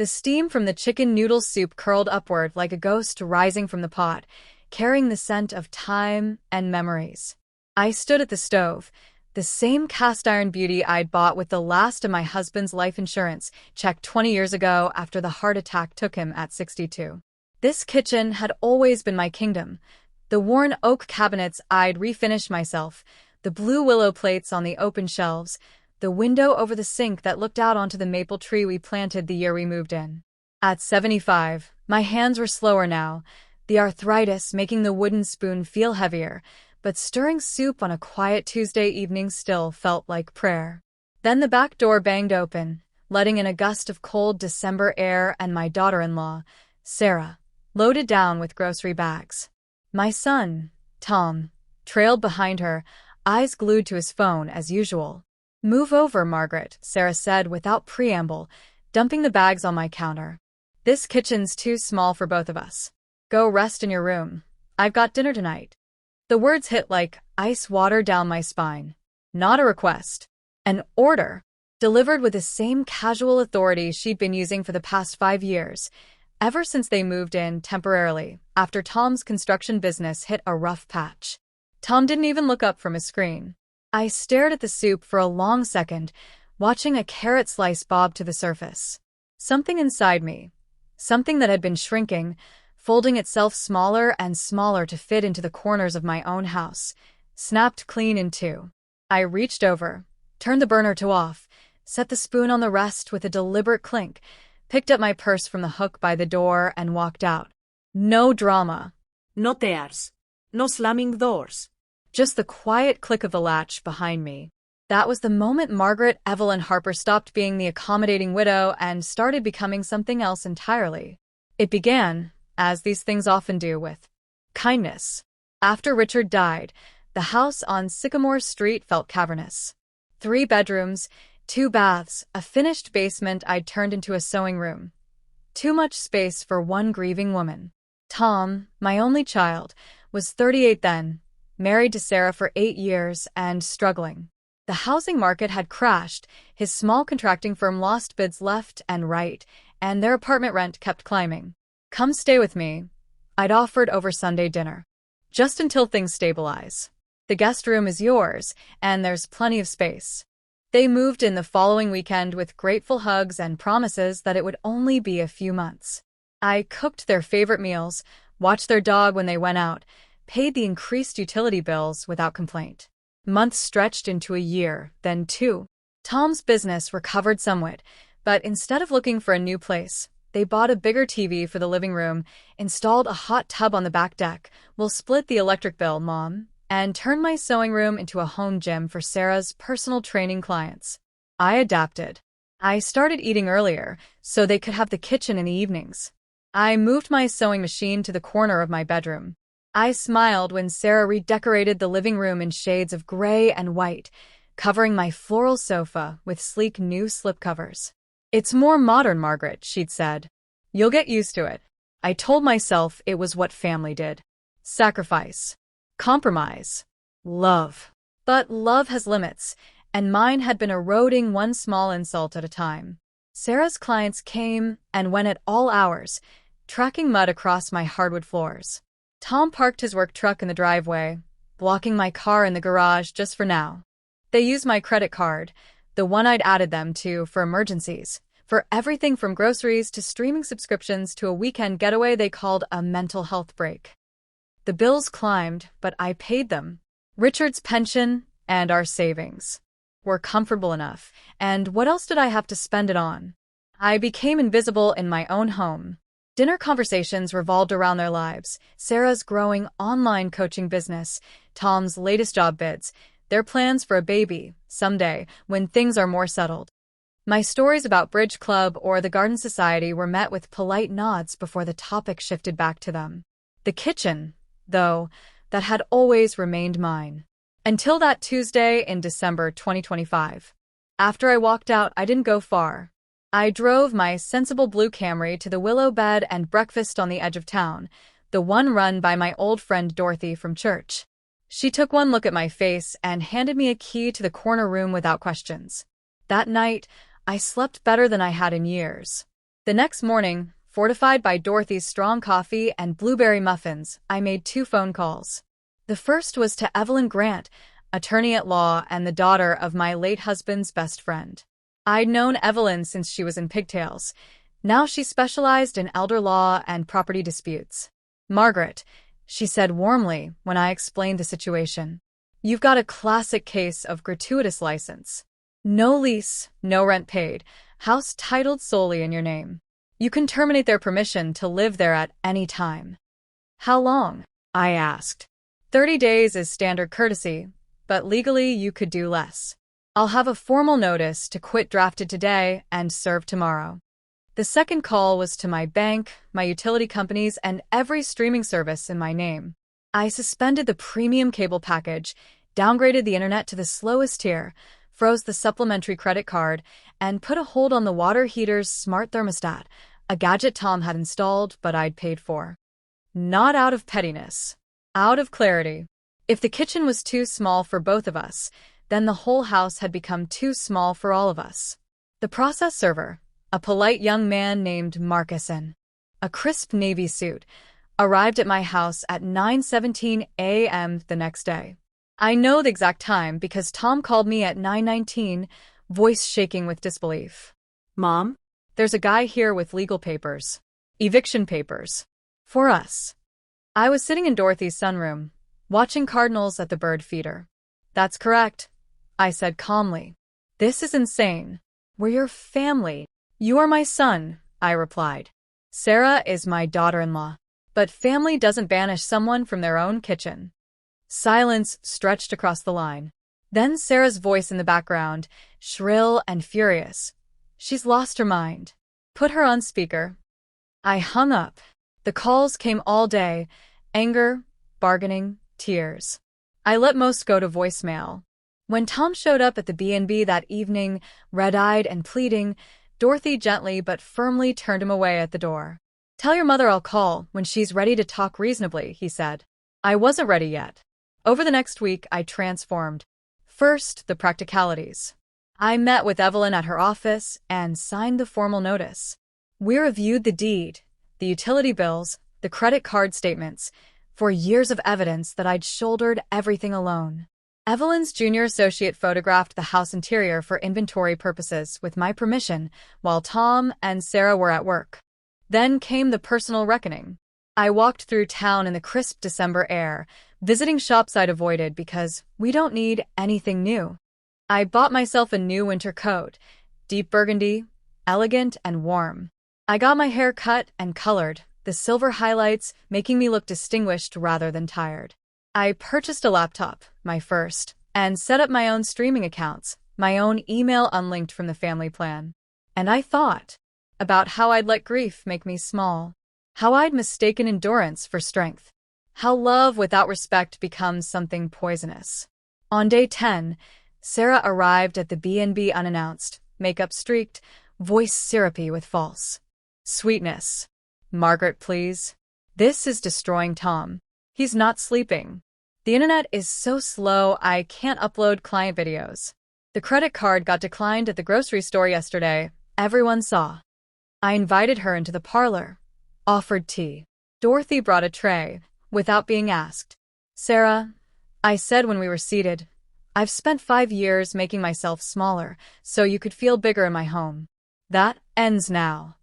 The steam from the chicken noodle soup curled upward like a ghost rising from the pot, carrying the scent of time and memories. I stood at the stove, the same cast-iron beauty I'd bought with the last of my husband's life insurance, checked 20 years ago after the heart attack took him at 62. This kitchen had always been my kingdom. The worn oak cabinets I'd refinished myself, the blue willow plates on the open shelves, the window over the sink that looked out onto the maple tree we planted the year we moved in. At 75, my hands were slower now, the arthritis making the wooden spoon feel heavier, but stirring soup on a quiet Tuesday evening still felt like prayer. Then the back door banged open, letting in a gust of cold December air and my daughter-in-law, Sarah, loaded down with grocery bags. My son, Tom, trailed behind her, eyes glued to his phone as usual. "Move over, Margaret," Sarah said without preamble, dumping the bags on my counter. "This kitchen's too small for both of us. Go rest in your room. I've got dinner tonight." The words hit like ice water down my spine. Not a request. An order, delivered with the same casual authority she'd been using for the past 5 years, ever since they moved in temporarily after Tom's construction business hit a rough patch. Tom didn't even look up from his screen. I stared at the soup for a long second, watching a carrot slice bob to the surface. Something inside me, something that had been shrinking, folding itself smaller and smaller to fit into the corners of my own house, snapped clean in two. I reached over, turned the burner to off, set the spoon on the rest with a deliberate clink, picked up my purse from the hook by the door and walked out. No drama. No tears. No slamming doors. Just the quiet click of the latch behind me. That was the moment Margaret Evelyn Harper stopped being the accommodating widow and started becoming something else entirely. It began, as these things often do, with kindness. After Richard died, the house on Sycamore Street felt cavernous. 3 bedrooms, 2 baths, a finished basement I'd turned into a sewing room. Too much space for one grieving woman. Tom, my only child, was 38 then, married to Sarah for 8 years and struggling. The housing market had crashed, his small contracting firm lost bids left and right, and their apartment rent kept climbing. "Come stay with me," I'd offered over Sunday dinner. "Just until things stabilize. The guest room is yours, and there's plenty of space." They moved in the following weekend with grateful hugs and promises that it would only be a few months. I cooked their favorite meals, watched their dog when they went out, paid the increased utility bills without complaint. Months stretched into a year, then 2. Tom's business recovered somewhat, but instead of looking for a new place, they bought a bigger TV for the living room, installed a hot tub on the back deck, "We'll split the electric bill, Mom," and turned my sewing room into a home gym for Sarah's personal training clients. I adapted. I started eating earlier, so they could have the kitchen in the evenings. I moved my sewing machine to the corner of my bedroom. I smiled when Sarah redecorated the living room in shades of gray and white, covering my floral sofa with sleek new slipcovers. "It's more modern, Margaret," she'd said. "You'll get used to it." I told myself it was what family did. Sacrifice. Compromise. Love. But love has limits, and mine had been eroding one small insult at a time. Sarah's clients came and went at all hours, tracking mud across my hardwood floors. Tom parked his work truck in the driveway, blocking my car in the garage just for now. They used my credit card, the one I'd added them to for emergencies, for everything from groceries to streaming subscriptions to a weekend getaway they called a mental health break. The bills climbed, but I paid them. Richard's pension and our savings were comfortable enough, and what else did I have to spend it on? I became invisible in my own home. Dinner conversations revolved around their lives, Sarah's growing online coaching business, Tom's latest job bids, their plans for a baby, someday, when things are more settled. My stories about Bridge Club or the Garden Society were met with polite nods before the topic shifted back to them. The kitchen, though, that had always remained mine. Until that Tuesday in December 2025. After I walked out, I didn't go far. I drove my sensible blue Camry to the Willow Bed and Breakfast on the edge of town, the one run by my old friend Dorothy from church. She took one look at my face and handed me a key to the corner room without questions. That night, I slept better than I had in years. The next morning, fortified by Dorothy's strong coffee and blueberry muffins, I made 2 phone calls. The first was to Evelyn Grant, attorney at law and the daughter of my late husband's best friend. I'd known Evelyn since she was in pigtails. Now she specialized in elder law and property disputes. "Margaret," she said warmly when I explained the situation, "you've got a classic case of gratuitous license. No lease, no rent paid, house titled solely in your name. You can terminate their permission to live there at any time." "How long?" I asked. 30 days is standard courtesy, but legally you could do less. I'll have a formal notice to quit drafted today and serve tomorrow. The second call was to my bank, my utility companies, and every streaming service in my name. I suspended the premium cable package, downgraded the internet to the slowest tier, froze the supplementary credit card, and put a hold on the water heater's smart thermostat, a gadget Tom had installed but I'd paid for. Not out of pettiness. Out of clarity. If the kitchen was too small for both of us, then the whole house had become too small for all of us. The process server, a polite young man named Marcuson, a crisp navy suit, arrived at my house at 9:17 a.m. the next day. I know the exact time because Tom called me at 9:19, voice shaking with disbelief. "Mom?" "There's a guy here with legal papers. Eviction papers. For us." I was sitting in Dorothy's sunroom, watching cardinals at the bird feeder. "That's correct," I said calmly. "This is insane. We're your family." "You are my son," I replied. "Sarah is my daughter-in-law. But family doesn't banish someone from their own kitchen." Silence stretched across the line. Then Sarah's voice in the background, shrill and furious. "She's lost her mind. Put her on speaker." I hung up. The calls came all day. Anger, bargaining, tears. I let most go to voicemail. When Tom showed up at the B&B that evening, red-eyed and pleading, Dorothy gently but firmly turned him away at the door. "Tell your mother I'll call when she's ready to talk reasonably," he said. I wasn't ready yet. Over the next week, I transformed. First, the practicalities. I met with Evelyn at her office and signed the formal notice. We reviewed the deed, the utility bills, the credit card statements, for years of evidence that I'd shouldered everything alone. Evelyn's junior associate photographed the house interior for inventory purposes with my permission while Tom and Sarah were at work. Then came the personal reckoning. I walked through town in the crisp December air, visiting shops I'd avoided because we don't need anything new. I bought myself a new winter coat, deep burgundy, elegant and warm. I got my hair cut and colored, the silver highlights making me look distinguished rather than tired. I purchased a laptop, my first, and set up my own streaming accounts, my own email unlinked from the family plan. And I thought about how I'd let grief make me small, how I'd mistaken endurance for strength, how love without respect becomes something poisonous. On day 10, Sarah arrived at the B&B unannounced, makeup streaked, voice syrupy with false sweetness. "Margaret, please. This is destroying Tom. He's not sleeping. The internet is so slow I can't upload client videos. The credit card got declined at the grocery store yesterday. Everyone saw." I invited her into the parlor, offered tea. Dorothy brought a tray, without being asked. "Sarah," I said when we were seated, "I've spent 5 years making myself smaller so you could feel bigger in my home. That ends now.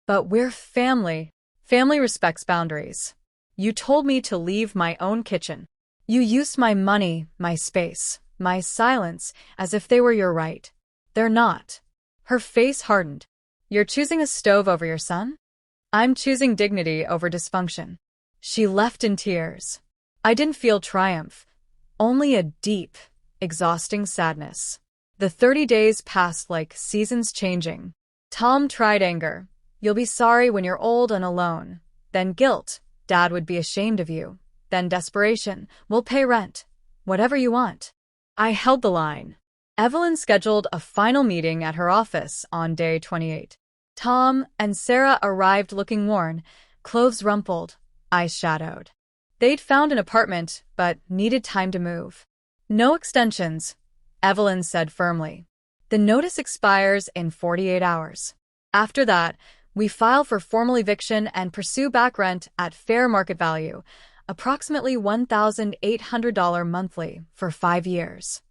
But we're family. Family respects boundaries. You told me to leave my own kitchen. You used my money, my space, my silence, as if they were your right. They're not." Her face hardened. "You're choosing a stove over your son? I'm choosing dignity over dysfunction." She left in tears. I didn't feel triumph, only a deep, exhausting sadness. The 30 days passed like seasons changing. Tom tried anger. "You'll be sorry when you're old and alone." Then guilt. "Dad would be ashamed of you." Then desperation. "We'll pay rent. Whatever you want." I held the line. Evelyn scheduled a final meeting at her office on day 28. Tom and Sarah arrived looking worn, clothes rumpled, eyes shadowed. They'd found an apartment, but needed time to move. "No extensions," Evelyn said firmly. "The notice expires in 48 hours. After that, We file for formal eviction and pursue back rent at fair market value, approximately $1,800 monthly for 5 years.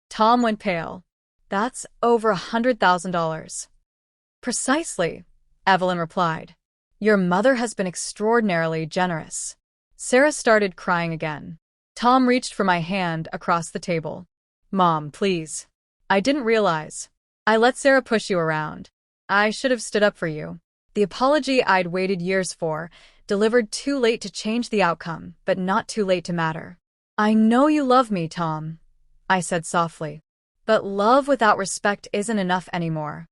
Tom went pale. That's over $100,000. Precisely, Evelyn replied. Your mother has been extraordinarily generous. Sarah started crying again. Tom reached for my hand across the table. Mom, please. I didn't realize. I let Sarah push you around. I should have stood up for you. The apology I'd waited years for, delivered too late to change the outcome, but not too late to matter. I know you love me, Tom, I said softly. But love without respect isn't enough anymore.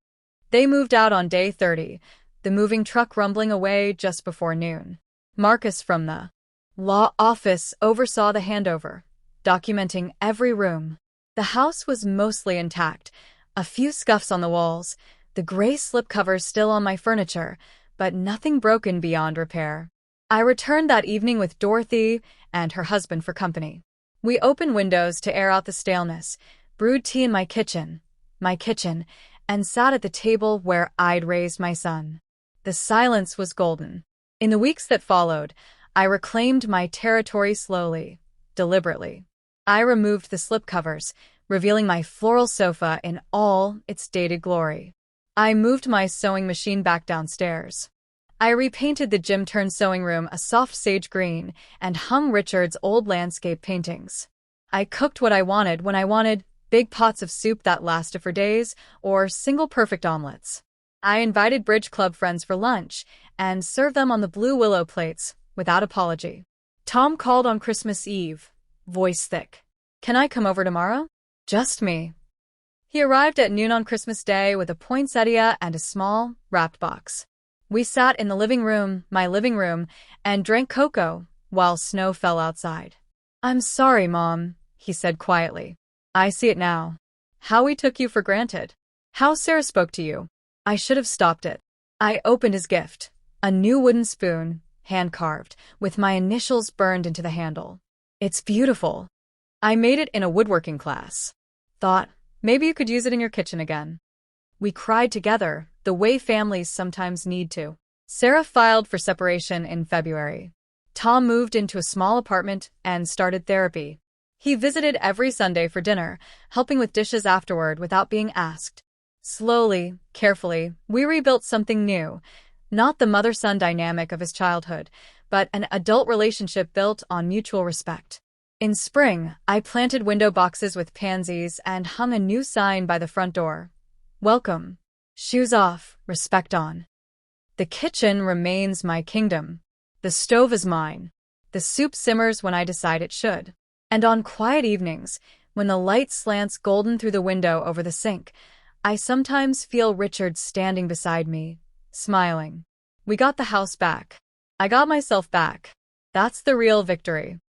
They moved out on day 30, the moving truck rumbling away just before noon. Marcus from the law office oversaw the handover, documenting every room. The house was mostly intact, a few scuffs on the walls, the gray slipcovers still on my furniture, but nothing broken beyond repair. I returned that evening with Dorothy and her husband for company. We opened windows to air out the staleness, brewed tea in my kitchen, and sat at the table where I'd raised my son. The silence was golden. In the weeks that followed, I reclaimed my territory slowly, deliberately. I removed the slipcovers, revealing my floral sofa in all its dated glory. I moved my sewing machine back downstairs. I repainted the gym-turned sewing room a soft sage green and hung Richard's old landscape paintings. I cooked what I wanted when I wanted, big pots of soup that lasted for days, or single perfect omelets. I invited bridge club friends for lunch and served them on the blue willow plates, without apology. Tom called on Christmas Eve, voice thick. Can I come over tomorrow? Just me. He arrived at noon on Christmas Day with a poinsettia and a small, wrapped box. We sat in the living room, my living room, and drank cocoa while snow fell outside. I'm sorry, Mom, he said quietly. I see it now. How we took you for granted. How Sarah spoke to you. I should have stopped it. I opened his gift, a new wooden spoon, hand-carved, with my initials burned into the handle. It's beautiful. I made it in a woodworking class. Thought, maybe you could use it in your kitchen again. We cried together, the way families sometimes need to. Sarah filed for separation in February. Tom moved into a small apartment and started therapy. He visited every Sunday for dinner, helping with dishes afterward without being asked. Slowly, carefully, we rebuilt something new, not the mother-son dynamic of his childhood, but an adult relationship built on mutual respect. In spring, I planted window boxes with pansies and hung a new sign by the front door. Welcome. Shoes off, respect on. The kitchen remains my kingdom. The stove is mine. The soup simmers when I decide it should. And on quiet evenings, when the light slants golden through the window over the sink, I sometimes feel Richard standing beside me, smiling. We got the house back. I got myself back. That's the real victory.